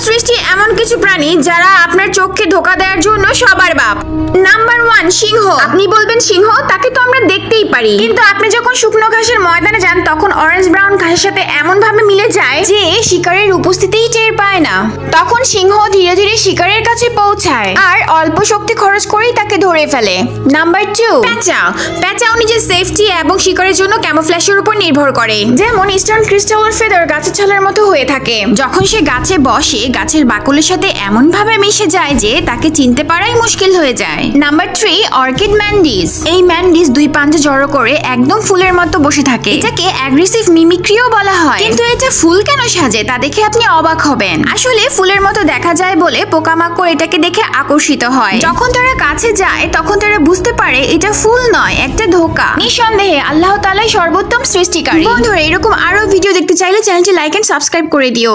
সৃষ্টি এমন কিছু প্রাণী যারা আপনার চোখকে ধোঁকা দেওয়ার জন্য সবার বাপ। নাম্বার 1, সিংহ। আপনি বলবেন সিংহ, তাকে তো আমরা দেখতেই পারি, কিন্তু আপনি যখন শুকনো ঘাসের ময়দানে যান তখন অরেঞ্জ ব্রাউন ঘাসের সাথে এমন ভাবে মিলে যায় যে শিকারের উপস্থিতিই টের পায় না। তখন সিংহ ধীরে ধীরে শিকারের কাছে পৌঁছায় আর অল্প শক্তি খরচ করেই তাকে ধরে ফেলে। নাম্বার 2, প্যাঁচা। প্যাঁচাও নিজের সেফটি এবং শিকারের জন্য ক্যামোফ্ল্যাশের উপর নির্ভর করে। যেমন ইস্টার্ন ক্রিস্টালের ফেদার গাছের ছালের মতো হয়ে থাকে। যখন সে গাছে বসে গাছের বাকলের সাথে এমন ভাবে মিশে যায় যে তাকে চিনতে পারাই মুশকিল হয়ে যায়। Number 3, orchid Mandy's. এই ম্যান্ডিস দুই পাঞ্জা জড়ো করে একদম ফুলের মতো বসে থাকে। এটাকে অ্যাগ্রেসিভ মিমিক্রিও বলা হয়। কিন্তু এটা ফুল কেন সাজে তা দেখে আপনি অবাক হবেন। আসলে ফুলের মতো দেখা যায় বলে পোকামাকড় এটাকে দেখে আকর্ষিত হয়। যখন তারা কাছে যায় তখন তারা বুঝতে পারে এটা ফুল নয়, একটা ধোঁকা। নিঃসন্দেহে আল্লাহ তাআলাই সর্বোত্তম সৃষ্টিকারী। বন্ধুরা, এরকম আরো ভিডিও দেখতে চাইলে চ্যানেলটি লাইক এন্ড সাবস্ক্রাইব করে দিও।